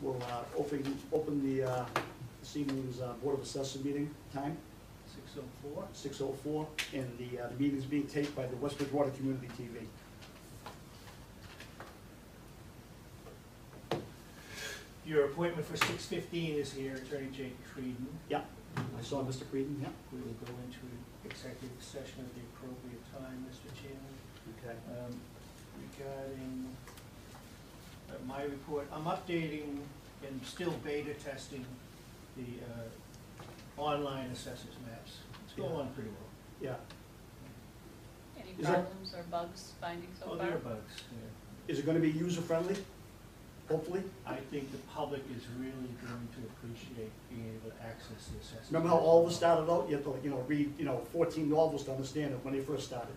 We'll open the this evening's Board of Assessors meeting time, 6:04. 6:04, and the meeting is being taped by the West Bridgewater Community TV. Your appointment for 6:15 is here, Attorney Jake Creedon. Yeah, I saw Mr. Creedon, yeah. We will go into executive session at the appropriate time, Mr. Chairman. Okay. Regarding my report, I'm updating and still beta testing the online assessors maps. It's going on pretty well. Yeah. Any Is that- problems or bugs finding so Oh, far? there are bugs, yeah. Is it gonna be user-friendly, hopefully? I think the public is really going to appreciate being able to access the assessment. Remember how all of us started out? You had to, read, 14 novels to understand it when they first started.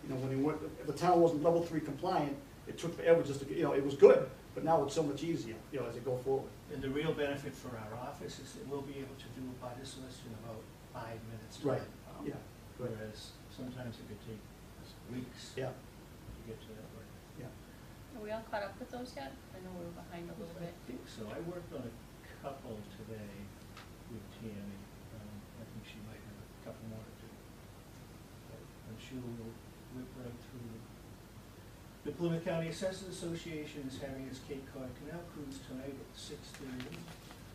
When they weren't, if the town wasn't level 3 compliant, it took forever just to, it was good, but now it's so much easier, as they go forward. And the real benefit for our office is that we'll be able to do a butters list in about 5 minutes. Right, time. yeah, right. Whereas sometimes it could take weeks Yeah, to get to that work. yeah. Are we all caught up with those yet? I know we were behind a little I bit. think so. I worked on a couple today with Tammy. I think she might have a couple more to do. But I'm sure we'll whip right through. The Plymouth County Assessors Association is having its Cape Cod Canal Cruise tonight at 6:30.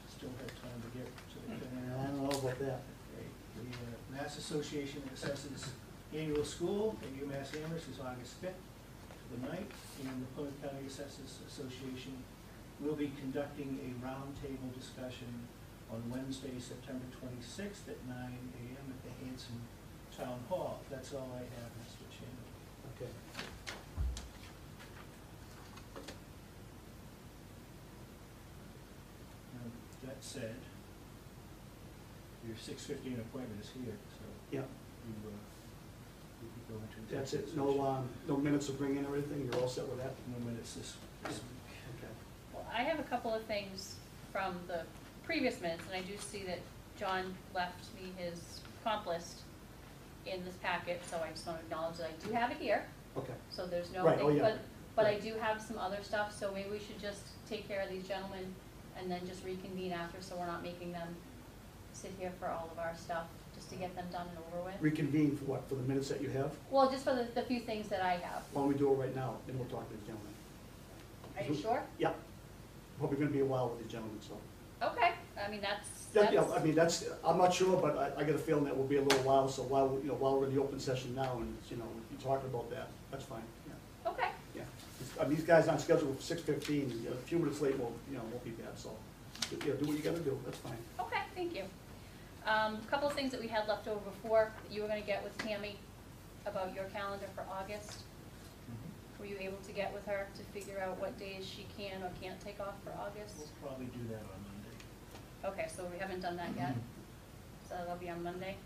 Still have time to get to the I canal. don't know about that. Great. The Mass Association of Assessors Annual School at UMass Amherst is August 5th to the 9th, and the Plymouth County Assessors Association will be conducting a roundtable discussion on Wednesday, September 26th at 9 a.m. at the Hanson Town Hall. That's all I have, Mr. Chairman. Okay. That said, your 6:15 appointment is here, so Yeah, you could go into that's executive it. session. No minutes to bring in or anything? You're all set with that? No minutes this week. Okay. Well, I have a couple of things from the previous minutes, and I do see that John left me his comp list in this packet, so I just want to acknowledge that I do have it here, Okay. so there's no Right, thing, oh, yeah. but I Right. do have some other stuff, so maybe we should just take care of these gentlemen and then just reconvene after, so we're not making them sit here for all of our stuff, just to get them done and over with. Reconvene for what? For the minutes that you have? Well, just for the few things that I have. Why don't we do it right now, then we'll talk to the gentleman. Are you sure? Yeah. Probably gonna be a while with the gentleman, so. Okay, I mean, that's. Yeah, I mean, I'm not sure, but I get a feeling that will be a little while, so while we're in the open session now and, we're talking about that, that's fine, yeah. Okay, Yeah. I mean, these guys aren't scheduled for 6:15, a few minutes late won't be bad, so, do what you gotta do, that's fine. okay, thank you. A couple of things that we had left over before, that you were gonna get with Tammy about your calendar for August. Were you able to get with her to figure out what days she can or can't take off for August? We'll probably do that on Monday. Okay, so we haven't done that yet, so that'll be on Monday.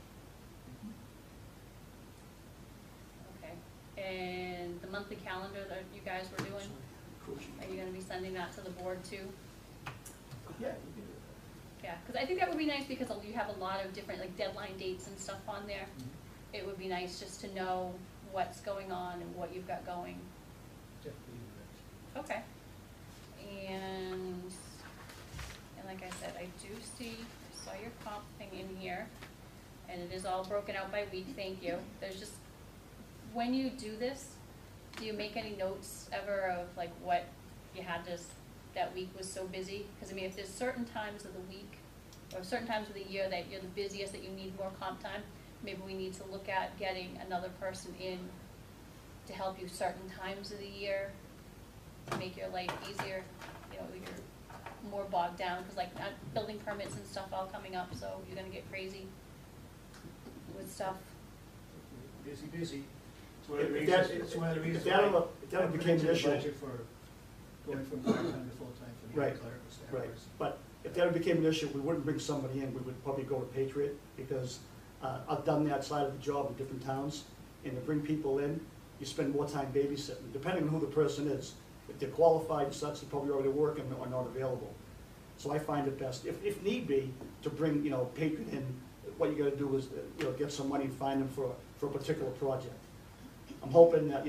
Okay, and the monthly calendar that you guys were doing, are you gonna be sending that to the board too? Yeah, you can do Yeah, because I think that would be nice because you have a lot of different like deadline dates and stuff on there. that. It would be nice just to know what's going on and what you've got going. Definitely do that. Okay. And like I said, I do see, I saw your comp thing in here, and it is all broken out by week, thank you. There's just, when you do this, do you make any notes ever of like what you had that week was so busy? Because I mean, if there's certain times of the week, or certain times of the year that you're the busiest, that you need more comp time, maybe we need to look at getting another person in to help you certain times of the year, to make your life easier, you're more bogged down, because like building permits and stuff all coming up, so you're gonna get crazy with stuff. Busy. It's one of the If reasons, that- it's one of the reasons if why that I put became into an the issue. budget for going from part-time to full-time for the Right, clerical staff. Right, but if that became an issue, we wouldn't bring somebody in, we would probably go to Patriot, because I've done that side of the job in different towns, and to bring people in, you spend more time babysitting, depending on who the person is. If they're qualified and such, they're probably already working or not available. So I find it best, if need be, to bring, Patriot in. What you gotta do is, get some money and find them for a particular project. I'm hoping that,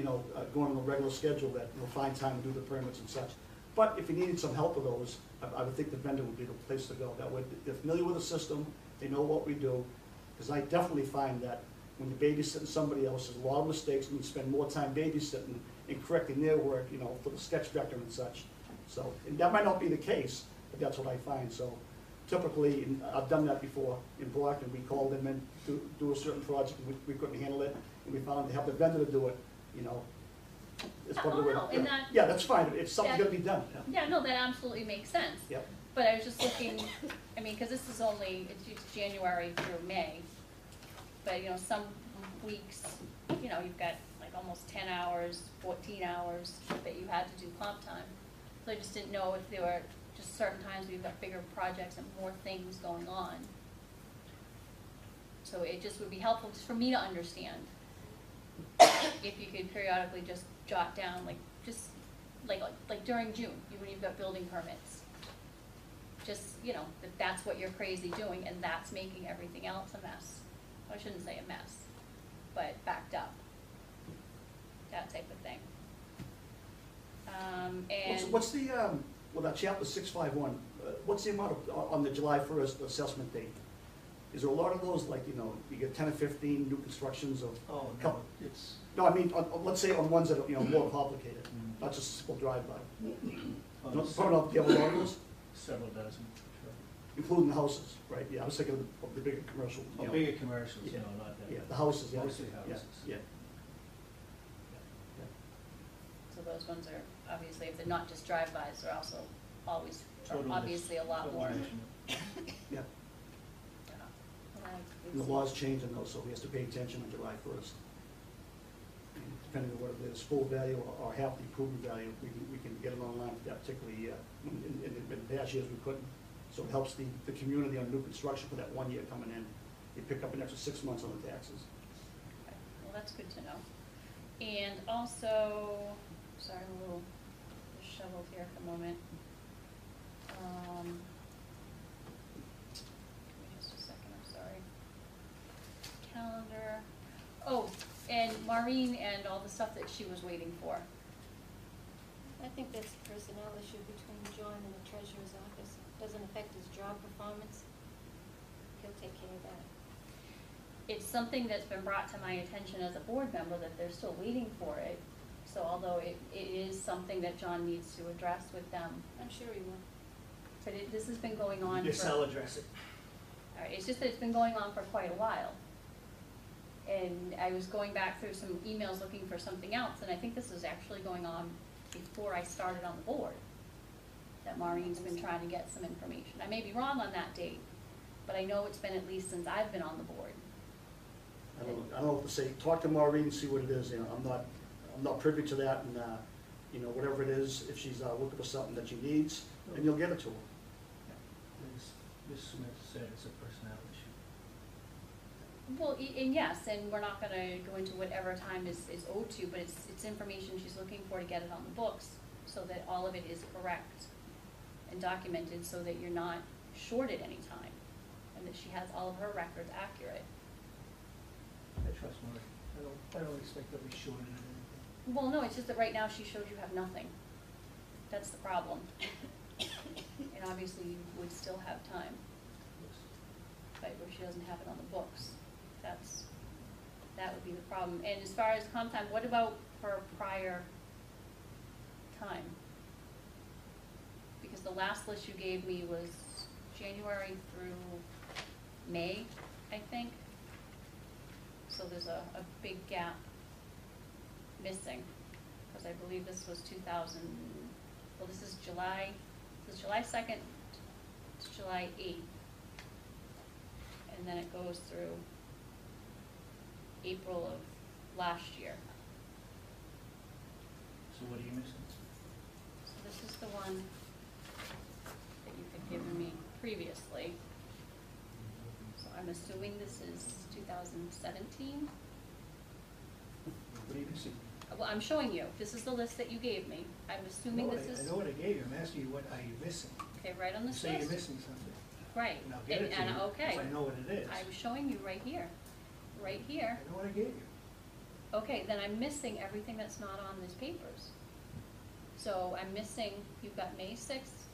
going on a regular schedule, that, find time to do the permits and such. But if you needed some help with those, I would think the vendor would be the place to go. That way, they're familiar with the system, they know what we do. Because I definitely find that when you're babysitting somebody else, there's a lot of mistakes, and you spend more time babysitting and correcting their work, you know, for the sketch vector and such. So, and that might not be the case, but that's what I find. So typically, and I've done that before in Brockton, we called them in to do a certain project, and we couldn't handle it, and we found to have the vendor to do it, you know. It's probably no, yeah. and that- Yeah, that's fine, it's something's that- gotta be done. Yeah, no, that absolutely makes sense. Yep. But I was just looking, I mean, because this is only, it's January through May. But, you know, some weeks, you know, you've got like almost 10 hours, 14 hours that you had to do comp time. So I just didn't know if there were just certain times where you've got bigger projects and more things going on. So it just would be helpful just for me to understand. If you could periodically just jot down, like, just, like during June, when you've got building permits. Just, you know, that that's what you're crazy doing, and that's making everything else a mess. I shouldn't say a mess, but backed up. That type of thing. And What's the, well, that chapter 651, what's the amount of, on the July 1st assessment date? Is there a lot of those, like, you know, you get 10 or 15 new constructions of? Oh, no, couple- it's, No, I mean, let's say on ones that are, you know, more complicated, not just a simple drive-by. No, probably not, do you have a lot of those? several dozen, sure. Including the houses, right? Yeah, I was thinking of the bigger commercial, you Oh, know. bigger commercials, Yeah. no, not that. Yeah, the houses, yeah. Mostly Yeah, houses. Yeah. so those ones are, obviously, if they're not just drive-bys, they're also always, Total obviously a lot total more. measurement. Yeah, Yeah. and the law's changing those, so he has to pay attention on July 1st. And depending on what it is, full value or half the improvement value, we can get it online for that particular year. In past years, we couldn't. So it helps the community on new construction for that 1 year coming in. You pick up an extra 6 months on the taxes. Okay, well, that's good to know. And also, sorry, I'm a little disheveled here for a moment. Give me just a second, I'm sorry. Calendar, oh, and Maureen and all the stuff that she was waiting for. I think that's a personnel issue between John and the treasurer's office. Doesn't affect his job performance. He'll take care of that. It's something that's been brought to my attention as a board member that they're still waiting for it. So although it is something that John needs to address with them, I'm sure he will. but this has been going on Yes, for, I'll address it. all right, it's just that it's been going on for quite a while. And I was going back through some emails looking for something else, and I think this was actually going on before I started on the board, that Maureen's been trying to get some information. I may be wrong on that date, but I know it's been at least since I've been on the board. I don't know what to say. Talk to Maureen and see what it is. You know, I'm not privy to that, and you know, whatever it is, if she's looking for something that she needs, then you'll get it to her. As Ms. Smith said, it's a personnel issue. Well, and yes, and we're not gonna go into whatever time is owed to, but it's information she's looking for to get it on the books, so that all of it is correct and documented, so that you're not short at any time, and that she has all of her records accurate. I trust Marty. I don't expect that we shorted anything. Well, no, it's just that right now she showed you have nothing. That's the problem. And obviously you would still have time, Yes. but where she doesn't have it on the books, that would be the problem. And as far as comp time, what about her prior time? Because the last list you gave me was January through May, I think. So there's a big gap missing, because I believe this was 2000, well, this is July 2nd to July 8th. And then it goes through April of last year. So what are you missing? So this is the one that you had given me previously. So I'm assuming this is 2017? What are you missing? Well, I'm showing you. This is the list that you gave me. I'm assuming No, this is, I know what I gave you. I'm asking you, what are you missing? okay, right on You this say you're list. missing something. Right. And I'll get it to And you, okay. if I know what it is. I was showing you right here. Right I here. know what I gave you. Okay, then I'm missing everything that's not on these papers. So I'm missing, you've got May sixth,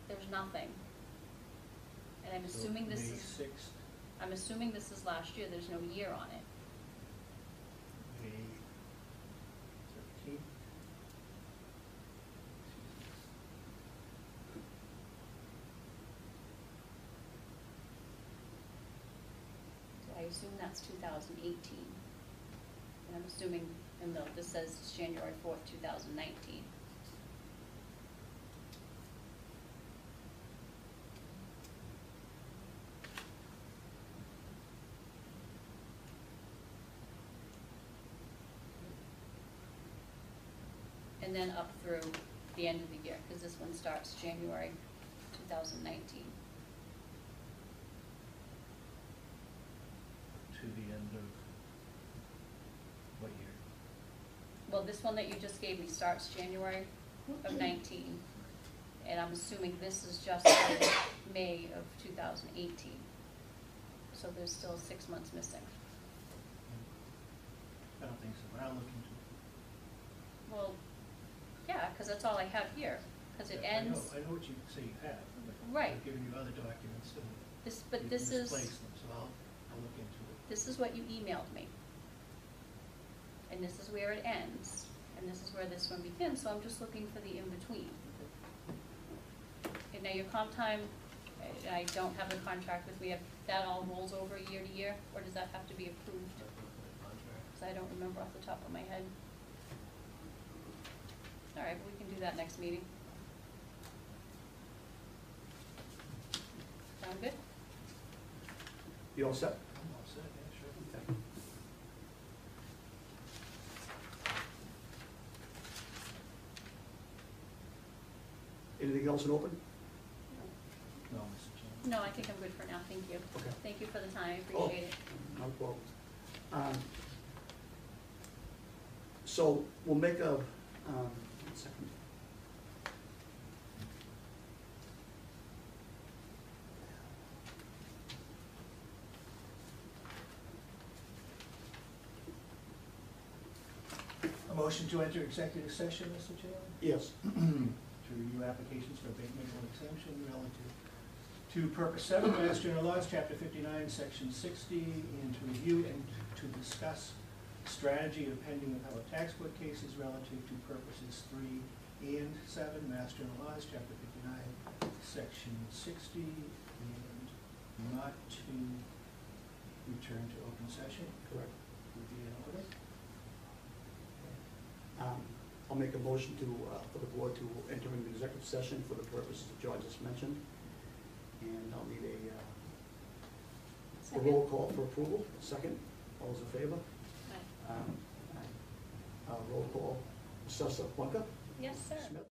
there's nothing. And I'm So assuming this May is, 6th, I'm assuming this is last year, there's no year on it. May 13th. So I assume that's 2018. And I'm assuming, and this says it's January 4th, 2019. And then up through the end of the year, because this one starts January 2019. To the end of what year? Well, this one that you just gave me starts January of 19, and I'm assuming this is just for May of 2018. So there's still 6 months missing. I don't think so, but I'll look into it. Well, yeah, because that's all I have here, because it Yeah, ends, I know what you say you have, but Right. I've given you other documents and but you this is, misplaced them, so I'll look into it. this is what you emailed me. And this is where it ends, and this is where this one begins, so I'm just looking for the in-between. And now your comp time, I don't have the contract with, that all rolls over year to year, or does that have to be approved? Because I don't remember off the top of my head. All right, we can do that next meeting. Sound good? You all set? I'm all set, yeah, sure. Okay. Anything else in open? No, Mr. Chairman. No, I think I'm good for now, thank you. Okay. Thank you for the time, I Oh, appreciate it. No problem. So we'll make a, 1 second. A motion to enter executive session, Mr. Chairman? Yes. To review applications for abatement or exemption relative to purpose 7, Mass General Laws, Chapter 59, Section 60, and to review and to discuss strategy of pending appellate tax court cases relative to purposes 3 and 7, Mass General Laws, Chapter 59, Section 60, and not to return to open session. Correct. Would be in order. I'll make a motion to, for the board to enter into executive session for the purposes that John just mentioned. And I'll need a roll call for approval. Second, all those in favor? Aye. Roll call, Assessor Plunker? Yes, sir. Smith?